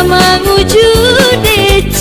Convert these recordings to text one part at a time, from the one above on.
manguju DC.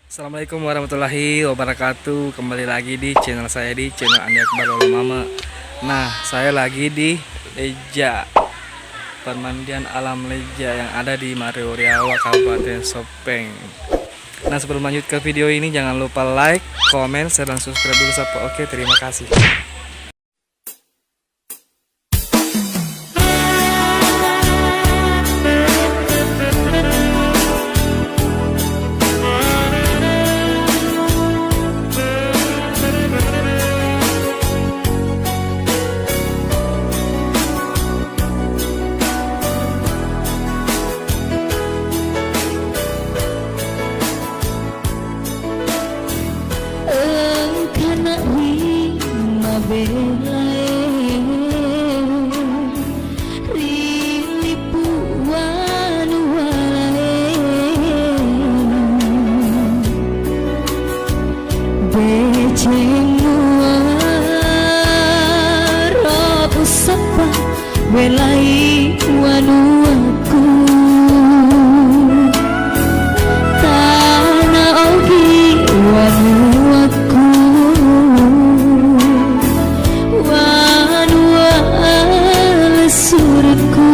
Assalamualaikum warahmatullahi wabarakatuh. Kembali lagi di channel saya, di channel Andi Akbar Mama. Nah, saya lagi di Leja, Permandian Alam Leja yang ada di Mario Riawa, Kabupaten Sopeng. Nah, sebelum lanjut ke video ini, jangan lupa like, komen, share, dan subscribe dulu. Oke, terima kasih. Welai wanuaku tanah ogi wanuaku wanua surku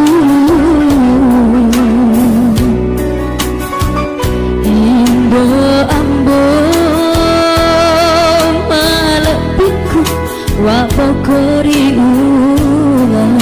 Indo ambo malepiku wapokori ulang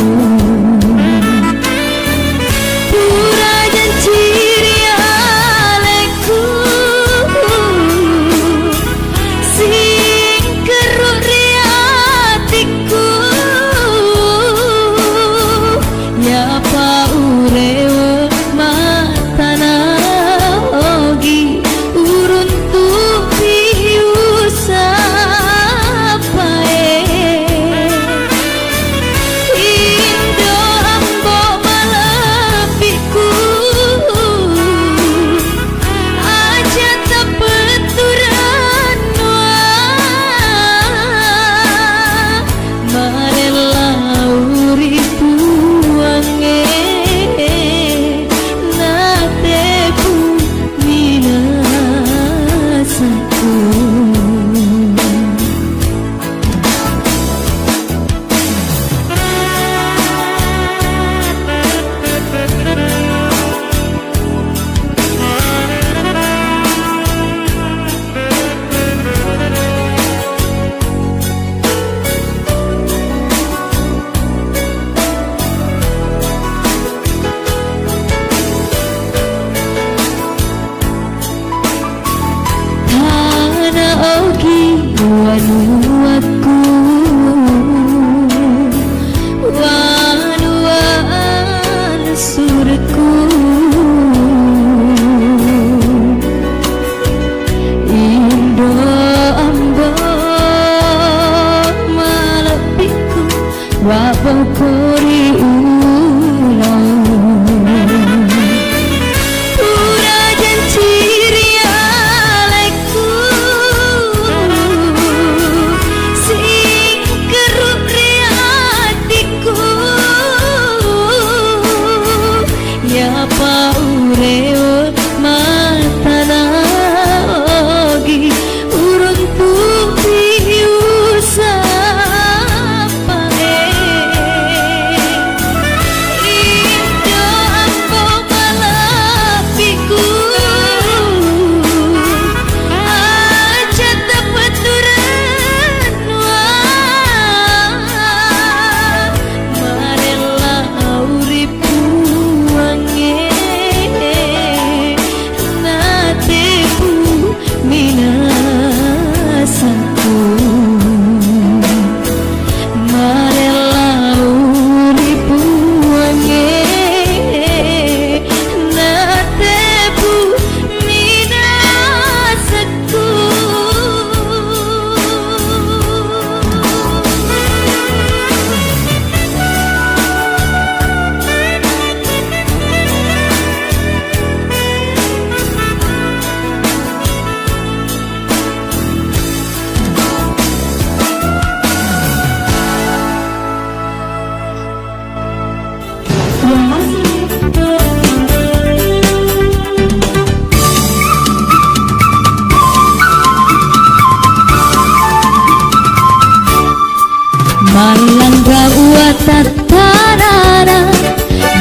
tatarara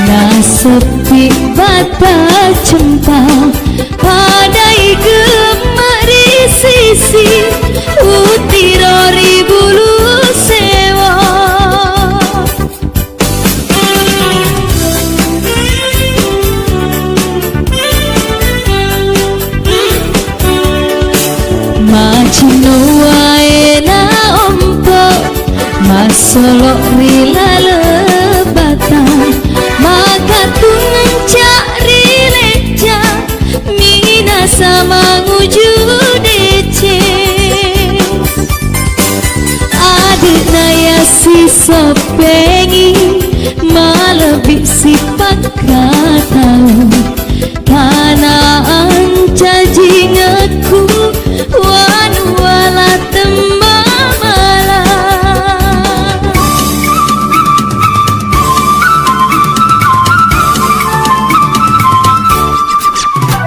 na sepi bata cempa padai gemari sisi utirori bulu sewa Majino wae na ompo masolo rila lebata maka tunang cari leja mina sama nguju dece adik naya si sopengi malebih si pakatau karena anjajing aku wan wala temamala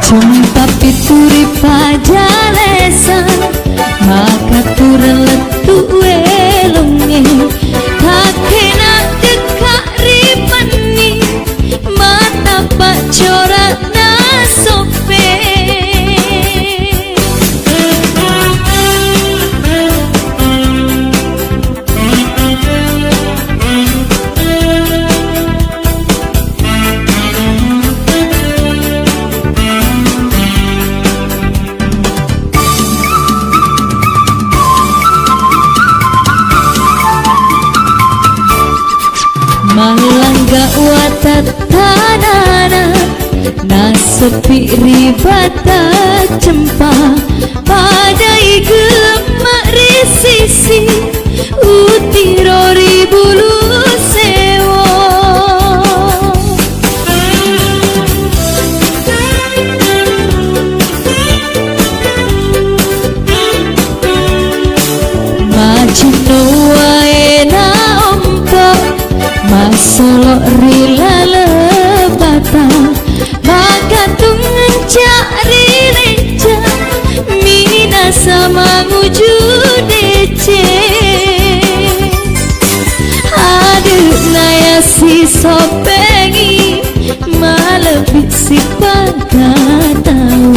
jumpa pituri pajalesan maka turun letu welonge kakena dekak ripani mata pak corak nasope Malangga watatanana na sepi ribata cempa padai gemari sisi utirori bulu sewo Majino wae na ompo masolo rila lebata maka tungan cari leja mina sama nguju dece aduh naya si sopengi malebih si pakatau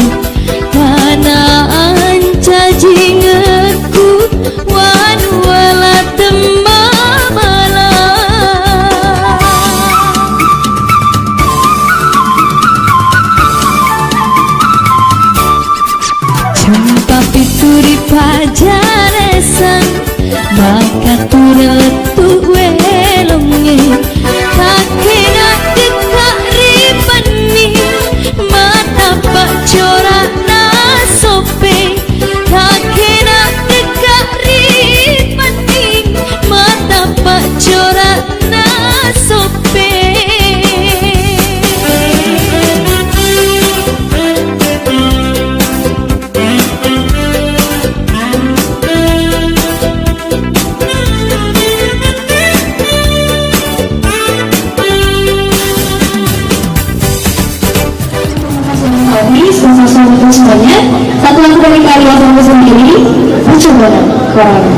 karena anjajing aku wan wala temamala jumpa pituri pajaresan maka turun letu welonge kakena dekak ripani mata pak corak nasope kakena dekak ripani mata pak corak nasope Sponsor semuanya, satu lagu dari karya Bangku sendiri, Percobaan Corona.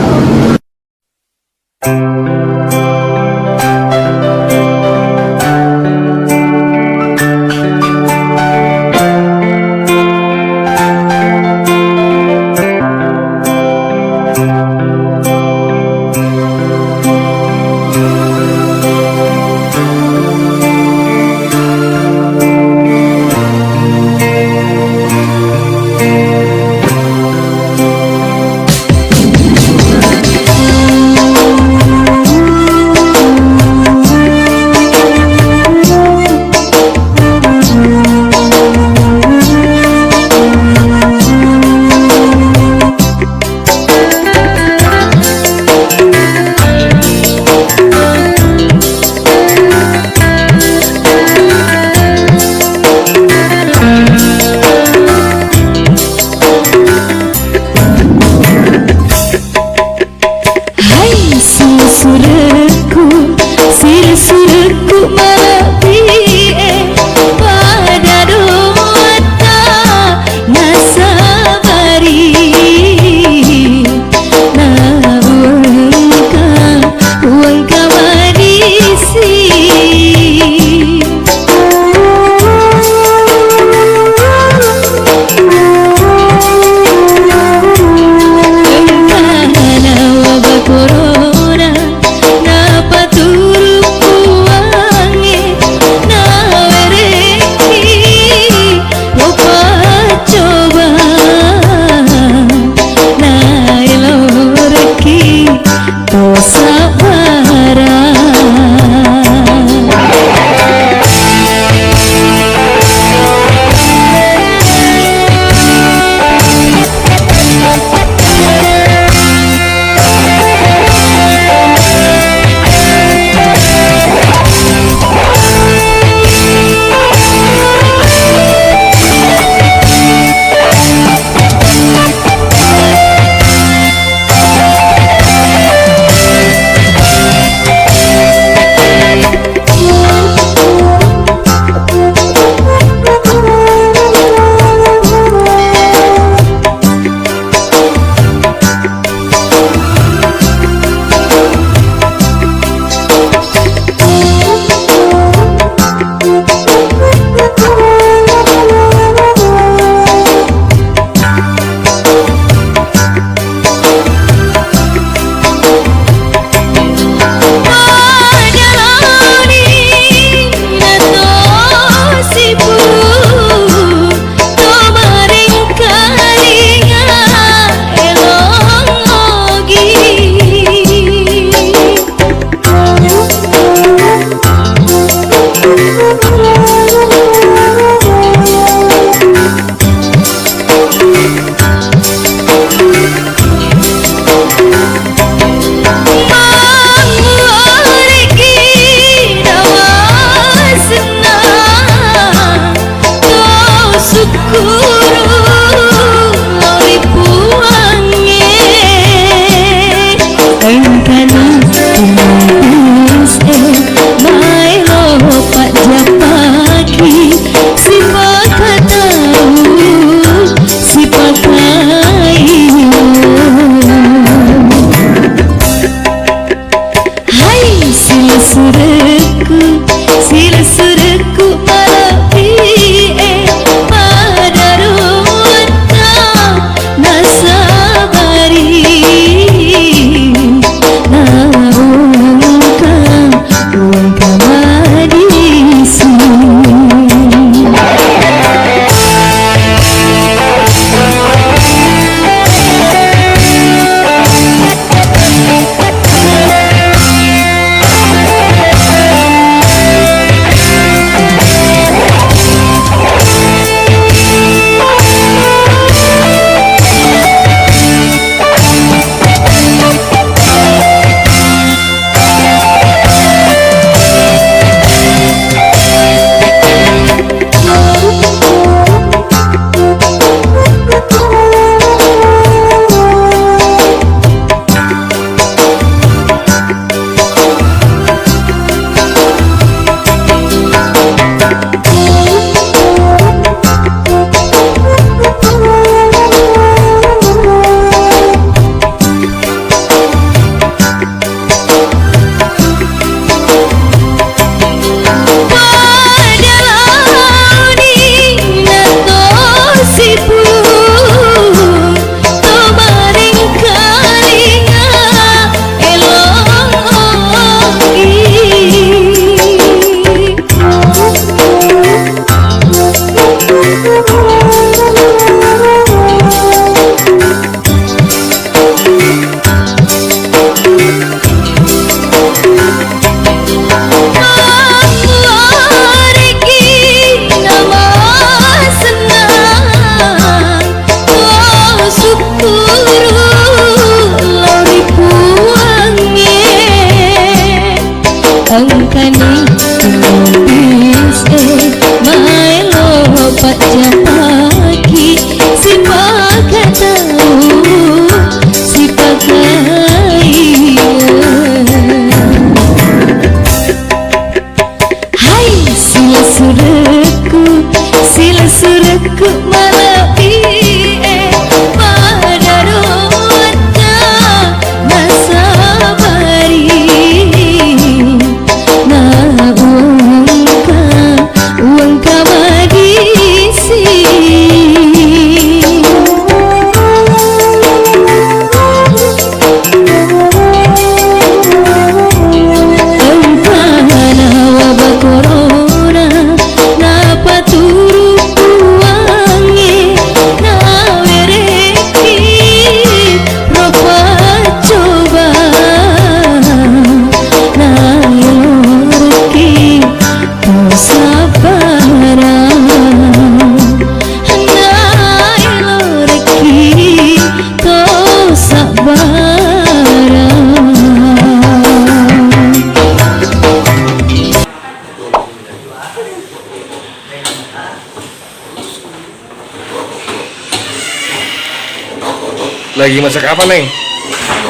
Lagi masak apa, Neng?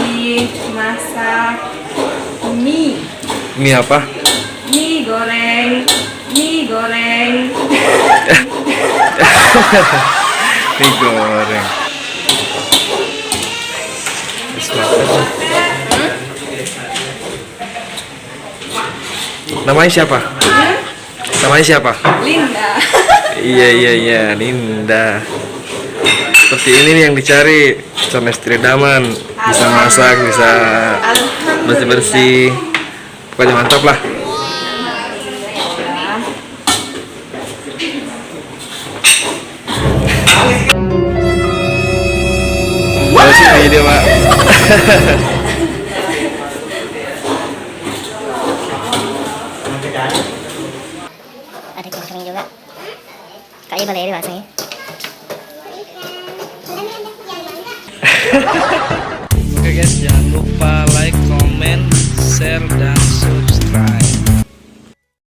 Lagi masak mie. Mie apa? Mie goreng. Mie goreng. Mie goreng. Namanya siapa? Namanya siapa? Linda. Iya, Linda. Seperti ini nih yang dicari, calon istri idaman, bisa masak, bisa bersih-bersih. Pokoknya mantap lah. Terus ini video, Pak. Ada kering juga. Kayak baleri rasanya. Oke guys, jangan lupa like, comment, share, dan subscribe.